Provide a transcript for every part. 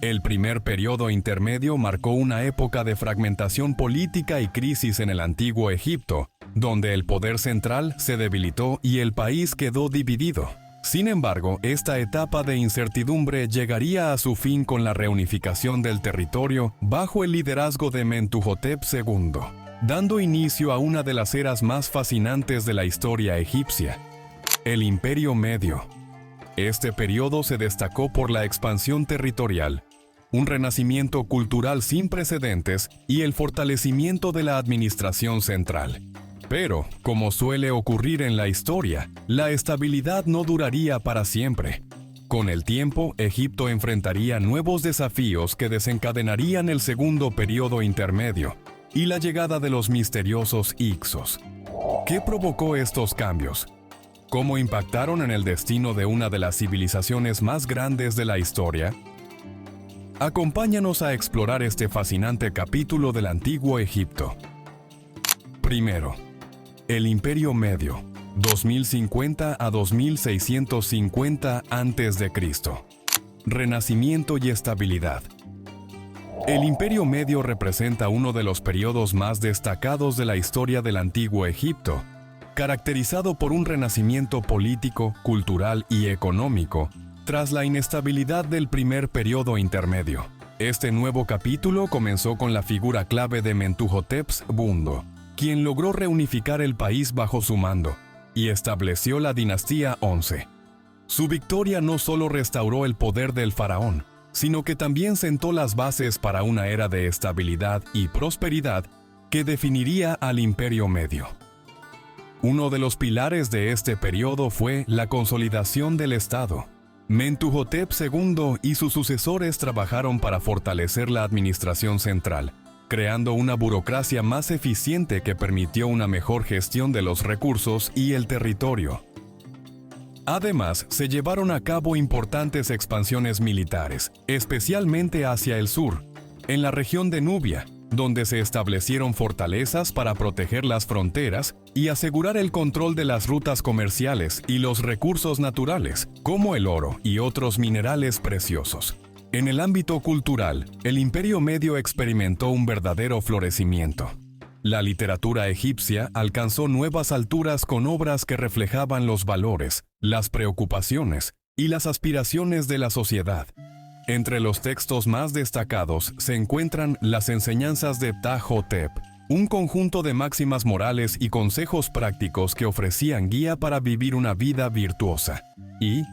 El primer periodo intermedio marcó una época de fragmentación política y crisis en el antiguo Egipto, donde el poder central se debilitó y el país quedó dividido. Sin embargo, esta etapa de incertidumbre llegaría a su fin con la reunificación del territorio bajo el liderazgo de Mentuhotep II, dando inicio a una de las eras más fascinantes de la historia egipcia, el Imperio Medio. Este periodo se destacó por la expansión territorial, un renacimiento cultural sin precedentes y el fortalecimiento de la administración central. Pero, como suele ocurrir en la historia, la estabilidad no duraría para siempre. Con el tiempo, Egipto enfrentaría nuevos desafíos que desencadenarían el segundo periodo intermedio y la llegada de los misteriosos Hyksos. ¿Qué provocó estos cambios? ¿Cómo impactaron en el destino de una de las civilizaciones más grandes de la historia? Acompáñanos a explorar este fascinante capítulo del Antiguo Egipto. Primero, el Imperio Medio, 2050 a 2650 a.C. Renacimiento y estabilidad. El Imperio Medio representa uno de los periodos más destacados de la historia del Antiguo Egipto, caracterizado por un renacimiento político, cultural y económico, tras la inestabilidad del primer periodo intermedio. Este nuevo capítulo comenzó con la figura clave de Mentuhotep II, quien logró reunificar el país bajo su mando y estableció la dinastía 11. Su victoria no solo restauró el poder del faraón, sino que también sentó las bases para una era de estabilidad y prosperidad que definiría al Imperio Medio. Uno de los pilares de este periodo fue la consolidación del Estado. Mentuhotep II y sus sucesores trabajaron para fortalecer la administración central, creando una burocracia más eficiente que permitió una mejor gestión de los recursos y el territorio. Además, se llevaron a cabo importantes expansiones militares, especialmente hacia el sur, en la región de Nubia, donde se establecieron fortalezas para proteger las fronteras y asegurar el control de las rutas comerciales y los recursos naturales, como el oro y otros minerales preciosos. En el ámbito cultural, el Imperio Medio experimentó un verdadero florecimiento. La literatura egipcia alcanzó nuevas alturas con obras que reflejaban los valores, las preocupaciones y las aspiraciones de la sociedad. Entre los textos más destacados se encuentran las enseñanzas de Ptah-hotep, un conjunto de máximas morales y consejos prácticos que ofrecían guía para vivir una vida virtuosa, y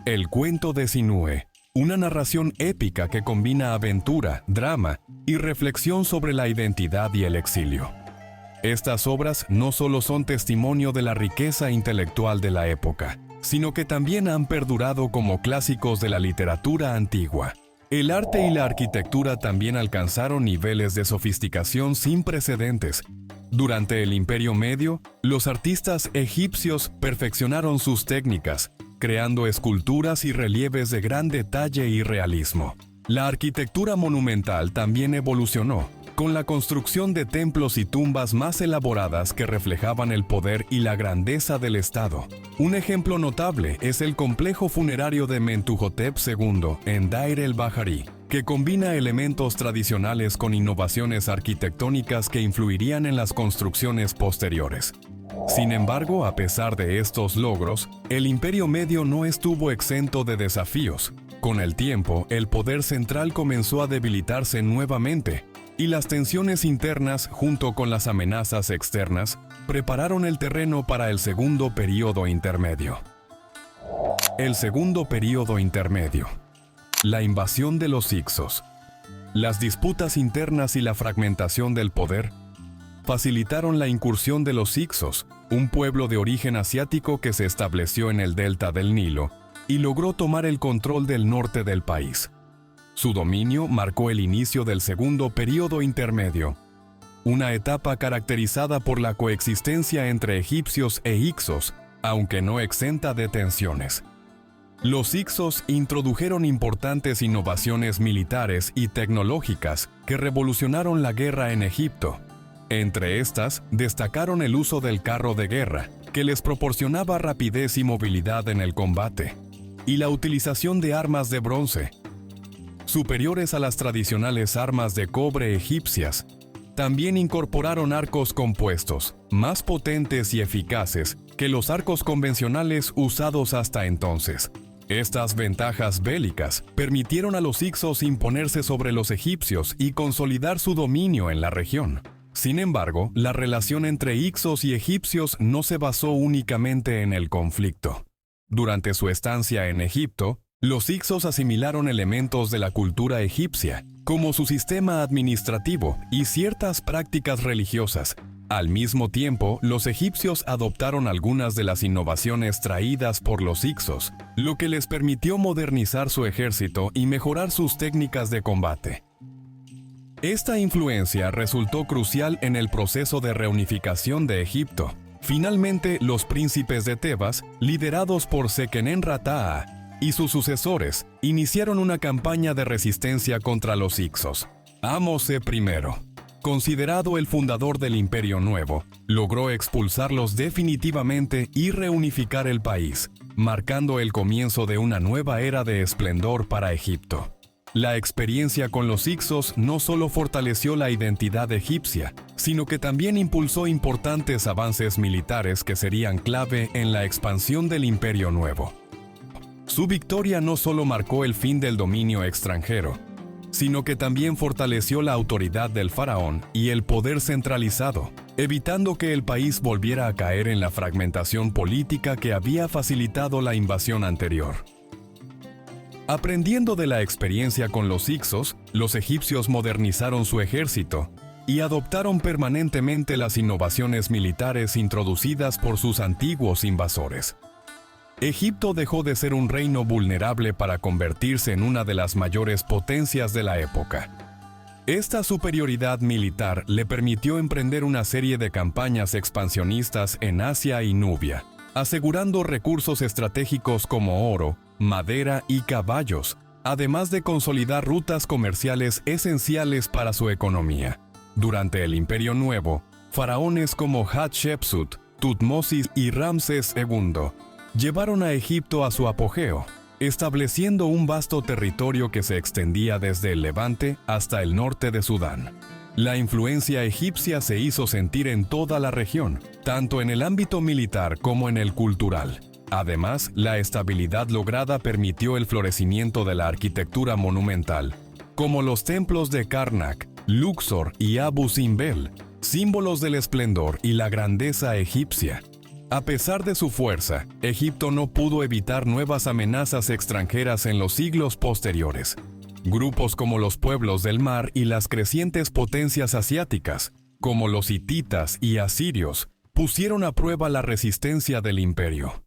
el cuento de Sinue, una narración épica que combina aventura, drama y reflexión sobre la identidad y el exilio. Estas obras no solo son testimonio de la riqueza intelectual de la época, sino que también han perdurado como clásicos de la literatura antigua. El arte y la arquitectura también alcanzaron niveles de sofisticación sin precedentes. Durante el Imperio Medio, los artistas egipcios perfeccionaron sus técnicas, creando esculturas y relieves de gran detalle y realismo. La arquitectura monumental también evolucionó, con la construcción de templos y tumbas más elaboradas que reflejaban el poder y la grandeza del Estado. Un ejemplo notable es el complejo funerario de Mentuhotep II en Deir el-Bahari, que combina elementos tradicionales con innovaciones arquitectónicas que influirían en las construcciones posteriores. Sin embargo, a pesar de estos logros, el Imperio Medio no estuvo exento de desafíos. Con el tiempo, el poder central comenzó a debilitarse nuevamente, y las tensiones internas, junto con las amenazas externas, prepararon el terreno para el segundo período intermedio. El segundo período intermedio. La invasión de los Hyksos. Las disputas internas y la fragmentación del poder facilitaron la incursión de los Hyksos, un pueblo de origen asiático que se estableció en el delta del Nilo y logró tomar el control del norte del país. Su dominio marcó el inicio del segundo período intermedio, una etapa caracterizada por la coexistencia entre egipcios e Hyksos, aunque no exenta de tensiones. Los Hyksos introdujeron importantes innovaciones militares y tecnológicas que revolucionaron la guerra en Egipto. Entre estas, destacaron el uso del carro de guerra, que les proporcionaba rapidez y movilidad en el combate, y la utilización de armas de bronce. superiores a las tradicionales armas de cobre egipcias. También incorporaron arcos compuestos, más potentes y eficaces que los arcos convencionales usados hasta entonces. Estas ventajas bélicas permitieron a los hicsos imponerse sobre los egipcios y consolidar su dominio en la región. Sin embargo, la relación entre hicsos y egipcios no se basó únicamente en el conflicto. Durante su estancia en Egipto, los hicsos asimilaron elementos de la cultura egipcia, como su sistema administrativo y ciertas prácticas religiosas. Al mismo tiempo, los egipcios adoptaron algunas de las innovaciones traídas por los hicsos, lo que les permitió modernizar su ejército y mejorar sus técnicas de combate. Esta influencia resultó crucial en el proceso de reunificación de Egipto. Finalmente, los príncipes de Tebas, liderados por Seqenenrata'a y sus sucesores, iniciaron una campaña de resistencia contra los hicsos. Ahmose I, considerado el fundador del Imperio Nuevo, logró expulsarlos definitivamente y reunificar el país, marcando el comienzo de una nueva era de esplendor para Egipto. La experiencia con los hicsos no solo fortaleció la identidad egipcia, sino que también impulsó importantes avances militares que serían clave en la expansión del Imperio Nuevo. Su victoria no solo marcó el fin del dominio extranjero, sino que también fortaleció la autoridad del faraón y el poder centralizado, evitando que el país volviera a caer en la fragmentación política que había facilitado la invasión anterior. Aprendiendo de la experiencia con los hicsos, los egipcios modernizaron su ejército y adoptaron permanentemente las innovaciones militares introducidas por sus antiguos invasores. Egipto dejó de ser un reino vulnerable para convertirse en una de las mayores potencias de la época. Esta superioridad militar le permitió emprender una serie de campañas expansionistas en Asia y Nubia, asegurando recursos estratégicos como oro, madera y caballos, además de consolidar rutas comerciales esenciales para su economía. Durante el Imperio Nuevo, faraones como Hatshepsut, Tutmosis y Ramsés II llevaron a Egipto a su apogeo, estableciendo un vasto territorio que se extendía desde el Levante hasta el norte de Sudán. La influencia egipcia se hizo sentir en toda la región, tanto en el ámbito militar como en el cultural. Además, la estabilidad lograda permitió el florecimiento de la arquitectura monumental, como los templos de Karnak, Luxor y Abu Simbel, símbolos del esplendor y la grandeza egipcia. A pesar de su fuerza, Egipto no pudo evitar nuevas amenazas extranjeras en los siglos posteriores. Grupos como los pueblos del mar y las crecientes potencias asiáticas, como los hititas y asirios, pusieron a prueba la resistencia del imperio.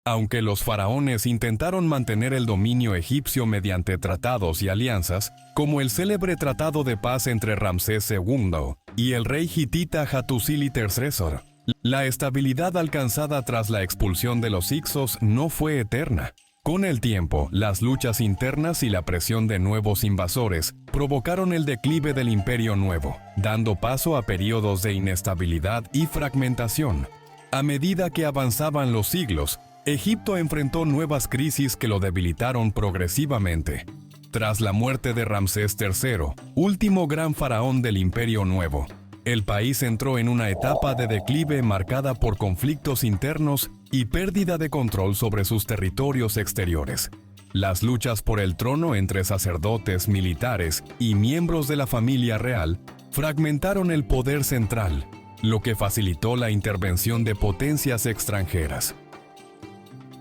Aunque los faraones intentaron mantener el dominio egipcio mediante tratados y alianzas, como el célebre tratado de paz entre Ramsés II y el rey hitita Hattusili III, la estabilidad alcanzada tras la expulsión de los hicsos no fue eterna. Con el tiempo, las luchas internas y la presión de nuevos invasores provocaron el declive del Imperio Nuevo, dando paso a periodos de inestabilidad y fragmentación. A medida que avanzaban los siglos, Egipto enfrentó nuevas crisis que lo debilitaron progresivamente. Tras la muerte de Ramsés III, último gran faraón del Imperio Nuevo, el país entró en una etapa de declive marcada por conflictos internos y pérdida de control sobre sus territorios exteriores. Las luchas por el trono entre sacerdotes, militares y miembros de la familia real fragmentaron el poder central, lo que facilitó la intervención de potencias extranjeras.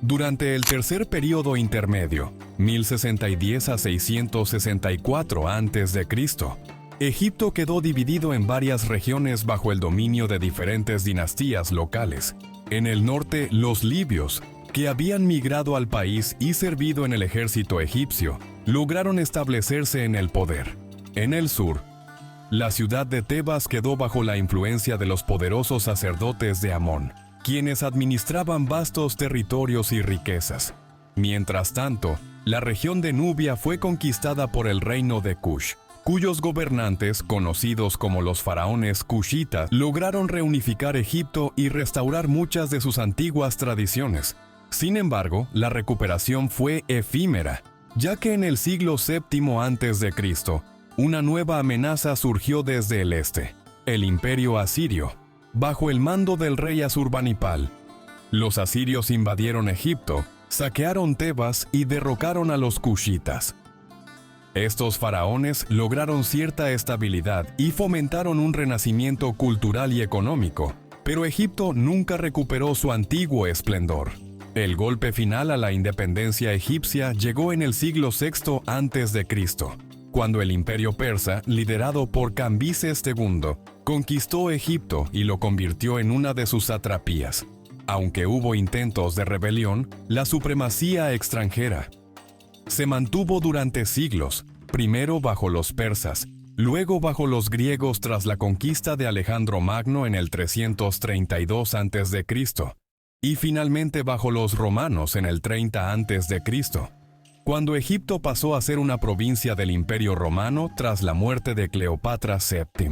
Durante el tercer período intermedio, 1060 a 664 a.C., Egipto quedó dividido en varias regiones bajo el dominio de diferentes dinastías locales. En el norte, los libios, que habían migrado al país y servido en el ejército egipcio, lograron establecerse en el poder. En el sur, la ciudad de Tebas quedó bajo la influencia de los poderosos sacerdotes de Amón, quienes administraban vastos territorios y riquezas. Mientras tanto, la región de Nubia fue conquistada por el reino de Kush, cuyos gobernantes, conocidos como los faraones cushitas, lograron reunificar Egipto y restaurar muchas de sus antiguas tradiciones. Sin embargo, la recuperación fue efímera. ya que en el siglo VII a.C., una nueva amenaza surgió desde el este, el Imperio Asirio, bajo el mando del rey Asurbanipal. Los asirios invadieron Egipto, saquearon Tebas y derrocaron a los cushitas. Estos faraones lograron cierta estabilidad y fomentaron un renacimiento cultural y económico, pero Egipto nunca recuperó su antiguo esplendor. El golpe final a la independencia egipcia llegó en el siglo VI a.C., cuando el imperio persa, liderado por Cambises II, conquistó Egipto y lo convirtió en una de sus satrapías. Aunque hubo intentos de rebelión, la supremacía extranjera se mantuvo durante siglos, primero bajo los persas, luego bajo los griegos tras la conquista de Alejandro Magno en el 332 a.C., y finalmente bajo los romanos en el 30 a.C., cuando Egipto pasó a ser una provincia del Imperio Romano tras la muerte de Cleopatra VII.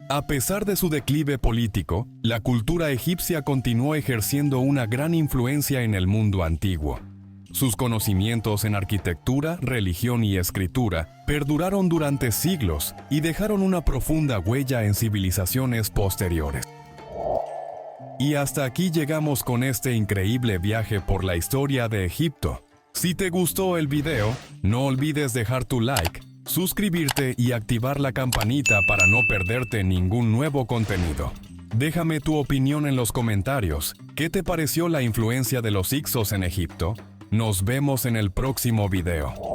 A pesar de su declive político, la cultura egipcia continuó ejerciendo una gran influencia en el mundo antiguo. Sus conocimientos en arquitectura, religión y escritura perduraron durante siglos y dejaron una profunda huella en civilizaciones posteriores. Y hasta aquí llegamos con este increíble viaje por la historia de Egipto. Si te gustó el video, no olvides dejar tu like, suscribirte y activar la campanita para no perderte ningún nuevo contenido. Déjame tu opinión en los comentarios. ¿Qué te pareció la influencia de los Hicsos en Egipto? Nos vemos en el próximo video.